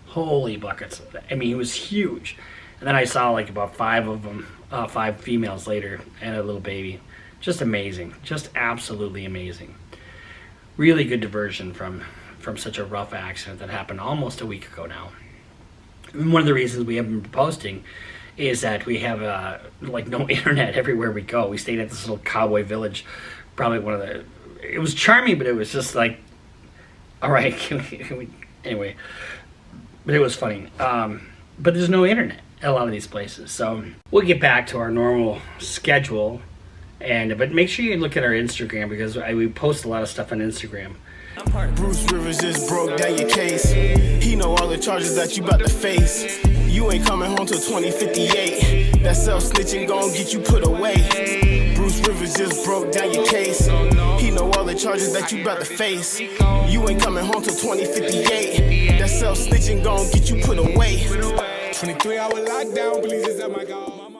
Holy buckets. I mean, he was huge. And then I saw like about 5 of them, 5 females later, and a little baby. Just amazing. Just absolutely amazing. Really good diversion from such a rough accident that happened almost a week ago now. And one of the reasons we haven't been posting is that we have no internet everywhere we go. We stayed at this little cowboy village, probably it was charming, but it was just like, all right, anyway, but it was funny. But there's no internet at a lot of these places. So we'll get back to our normal schedule, but make sure you look at our Instagram, because we post a lot of stuff on Instagram. Bruce Rivers just broke down your case. He know all the charges that you about to face. You ain't coming home till 2058. That self-snitching gon' get you put away. Bruce Rivers just broke down your case. He know all the charges that you about to face. You ain't coming home till 2058. That self-snitching gon' get you put away. 23-hour lockdown, please is at my God.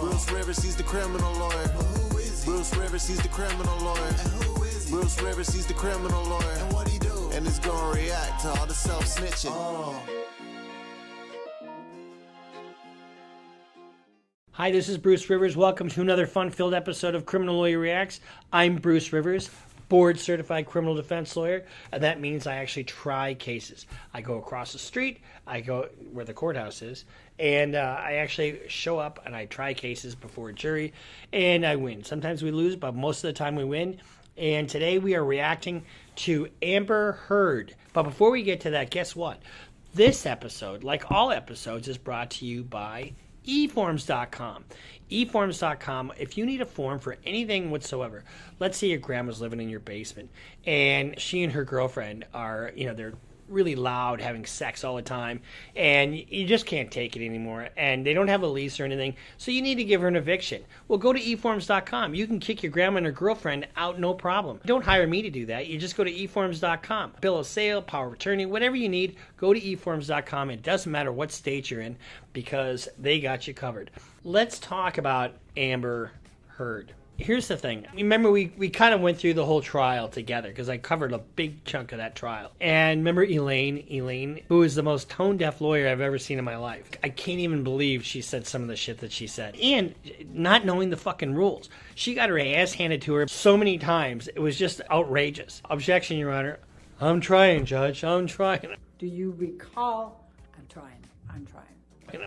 Bruce Rivers, he's the criminal lawyer. Bruce Rivers, he's the criminal lawyer. Bruce Rivers, he's the criminal lawyer. And what he do? And he's gonna react to all the self-snitching. Hi, this is Bruce Rivers. Welcome to another fun-filled episode of Criminal Lawyer Reacts. I'm Bruce Rivers, board-certified criminal defense lawyer, and that means I actually try cases. I go across the street, I go where the courthouse is, and I actually show up and I try cases before a jury, and I win. Sometimes we lose, but most of the time we win. And today we are reacting to Amber Heard. But before we get to that, guess what? This episode, like all episodes, is brought to you by eForms.com. eForms.com, if you need a form for anything whatsoever, let's say your grandma's living in your basement and she and her girlfriend are, they're really loud, having sex all the time, and you just can't take it anymore, and they don't have a lease or anything, so you need to give her an eviction. Well, go to eForms.com. You can kick your grandma and her girlfriend out, no problem. Don't hire me to do that. You just go to eForms.com. Bill of sale, power of attorney, whatever you need, go to eForms.com. It doesn't matter what state you're in, because they got you covered. Let's talk about Amber Heard. Here's the thing. Remember, we kind of went through the whole trial together, because I covered a big chunk of that trial. And remember Elaine, who is the most tone-deaf lawyer I've ever seen in my life. I can't even believe she said some of the shit that she said. And not knowing the fucking rules. She got her ass handed to her so many times. It was just outrageous. Objection, Your Honor. I'm trying, Judge. I'm trying. Do you recall? I'm trying.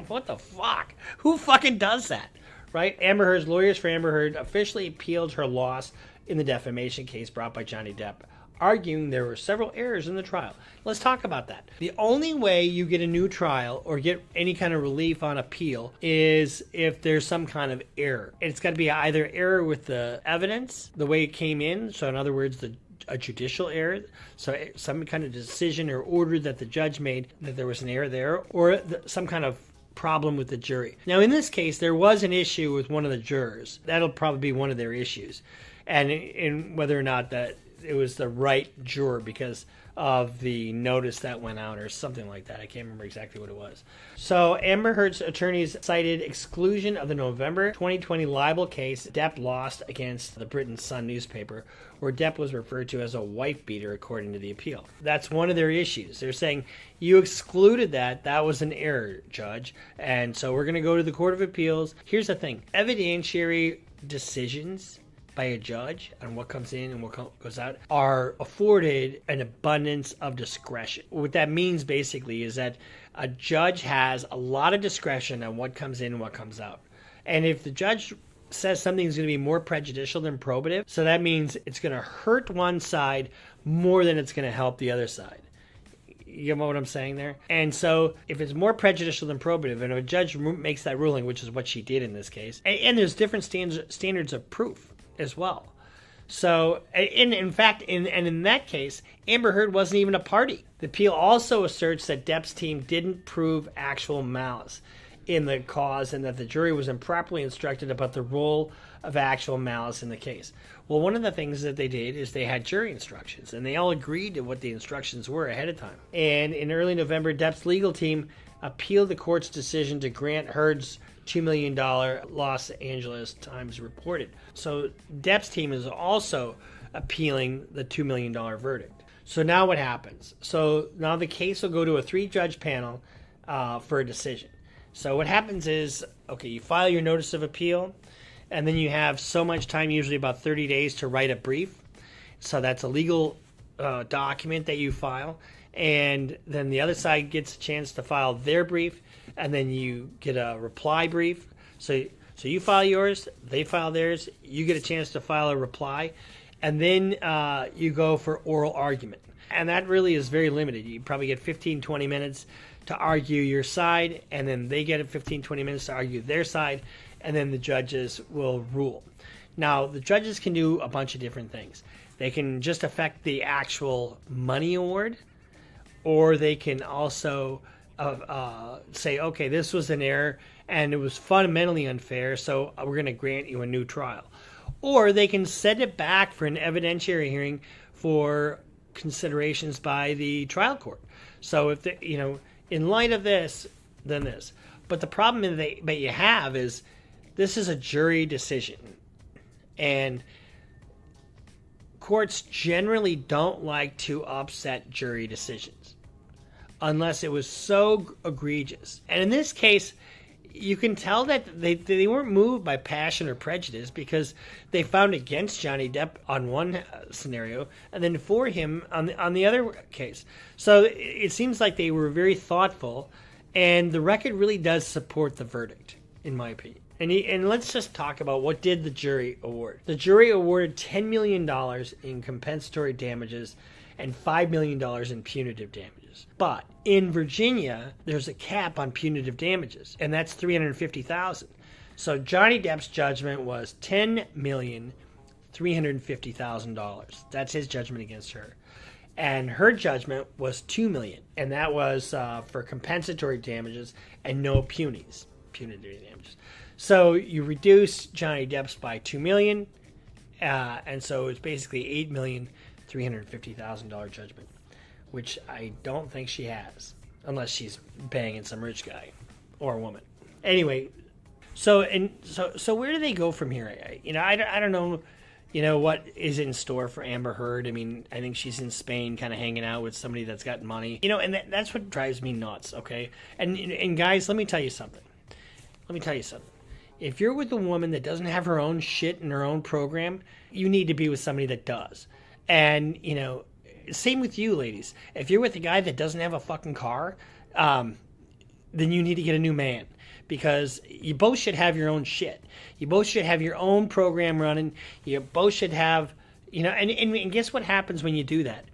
What the fuck? Who fucking does that? Right? Amber Heard's lawyers for Amber Heard officially appealed her loss in the defamation case brought by Johnny Depp arguing there were several errors in the trial. Let's talk about that. The only way you get a new trial or get any kind of relief on appeal is if there's some kind of error. It's got to be either error with the evidence, the way it came in, so in other words, a judicial error, so some kind of decision or order that the judge made that there was an error there, or some kind of problem with the jury. Now, in this case, there was an issue with one of the jurors. That'll probably be one of their issues, and in whether or not that it was the right juror because of the notice that went out or something like that. I can't remember exactly what it was. So Amber Heard's attorneys cited exclusion of the November 2020 libel case Depp lost against the Britain Sun newspaper, where Depp was referred to as a wife beater according to the appeal. That's one of their issues. They're saying, you excluded that. That was an error, Judge. And so we're going to go to the Court of Appeals. Here's the thing. Evidentiary decisions by a judge on what comes in and what goes out are afforded an abundance of discretion. What that means basically is that a judge has a lot of discretion on what comes in and what comes out. And if the judge says something is going to be more prejudicial than probative, so that means it's going to hurt one side more than it's going to help the other side. You know what I'm saying there? And so if it's more prejudicial than probative, and if a judge makes that ruling, which is what she did in this case, and there's different standards of proof as well. So, in fact, in that case, Amber Heard wasn't even a party. The appeal also asserts that Depp's team didn't prove actual malice in the cause and that the jury was improperly instructed about the role of actual malice in the case. Well, one of the things that they did is they had jury instructions, and they all agreed to what the instructions were ahead of time. And in early November, Depp's legal team appealed the court's decision to grant Heard's $2 million Los Angeles Times reported. So Depp's team is also appealing the $2 million verdict. So now what happens? So now the case will go to a 3-judge panel for a decision. So what happens is, okay, you file your notice of appeal, and then you have so much time, usually about 30 days, to write a brief. So that's a legal document that you file. And then the other side gets a chance to file their brief, and then you get a reply brief. So you file yours, they file theirs, you get a chance to file a reply, and then you go for oral argument. And that really is very limited. You probably get 15, 20 minutes to argue your side, and then they get 15, 20 minutes to argue their side, and then the judges will rule. Now, the judges can do a bunch of different things. They can just affect the actual money award, or they can also say, okay, this was an error and it was fundamentally unfair, so we're going to grant you a new trial. Or they can send it back for an evidentiary hearing for considerations by the trial court. So if in light of this, then this. But the problem that you have is this is a jury decision, and courts generally don't like to upset jury decisions unless it was so egregious. And in this case, you can tell that they weren't moved by passion or prejudice, because they found against Johnny Depp on one scenario and then for him on the other case. So it seems like they were very thoughtful, and the record really does support the verdict, in my opinion. And let's just talk about what did the jury award. The jury awarded $10 million in compensatory damages and $5 million in punitive damages. But in Virginia, there's a cap on punitive damages, and that's $350,000. So Johnny Depp's judgment was $10,350,000. That's his judgment against her. And her judgment was $2 million, and that was for compensatory damages and no punitive damages. So you reduce Johnny Depp's by $2 million, and so it's basically $8,350,000 judgment, which I don't think she has, unless she's banging some rich guy or woman. Anyway, so where do they go from here? I don't know, what is in store for Amber Heard. I mean, I think she's in Spain, kind of hanging out with somebody that's got money, and that's what drives me nuts. Okay, and guys, let me tell you something. If you're with a woman that doesn't have her own shit in her own program, you need to be with somebody that does. And, same with you, ladies. If you're with a guy that doesn't have a fucking car, then you need to get a new man, because you both should have your own shit. You both should have your own program running. You both should have, You know, and guess what happens when you do that?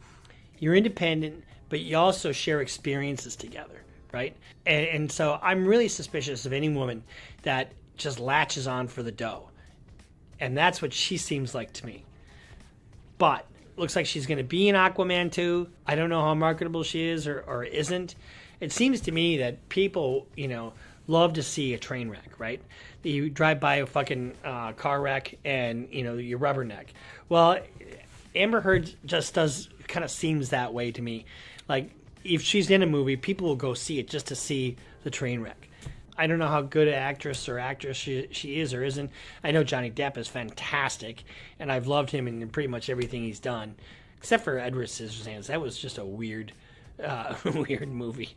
You're independent, but you also share experiences together, right? And so I'm really suspicious of any woman that just latches on for the dough. And that's what she seems like to me. But looks like she's going to be in Aquaman 2. I don't know how marketable she is or isn't. It seems to me that people, you know, love to see a train wreck, right? You drive by a fucking car wreck and, you know, you rubberneck. Well, Amber Heard just kind of seems that way to me. Like, if she's in a movie, people will go see it just to see the train wreck. I don't know how good an actress she is or isn't. I know Johnny Depp is fantastic, and I've loved him in pretty much everything he's done, except for Edward Scissorhands. That was just a weird movie.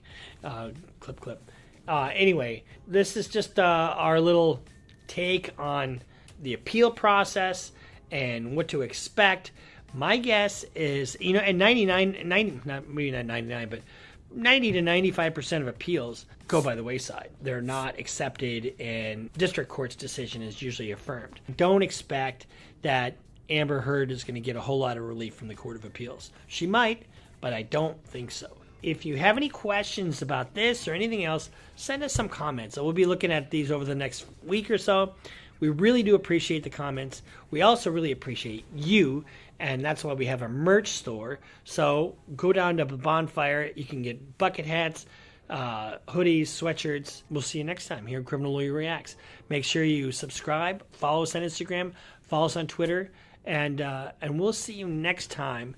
Clip. Anyway, this is just our little take on the appeal process and what to expect. My guess is, you know, and 90 to 95% of appeals go by the wayside. They're not accepted, and district court's decision is usually affirmed. Don't expect that Amber Heard is going to get a whole lot of relief from the Court of Appeals. She might, but I don't think so. If you have any questions about this or anything else, send us some comments. We'll be looking at these over the next week or so. We really do appreciate the comments. We also really appreciate you, and that's why we have a merch store. So go down to the Bonfire. You can get bucket hats, hoodies, sweatshirts. We'll see you next time here at Criminal Lawyer Reacts. Make sure you subscribe, follow us on Instagram, follow us on Twitter, and we'll see you next time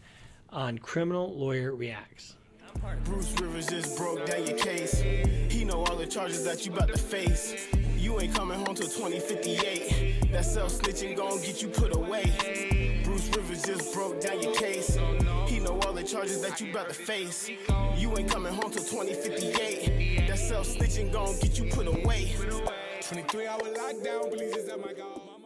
on Criminal Lawyer Reacts. Bruce Rivers just broke down your case. He know all the charges that you about to face. You ain't coming home till 2058. That self-snitching gon' get you put away. Bruce Rivers just broke down your case. He know all the charges that you about to face. You ain't coming home till 2058. That self-snitching gon' get you put away. 23-hour lockdown, police is at my God.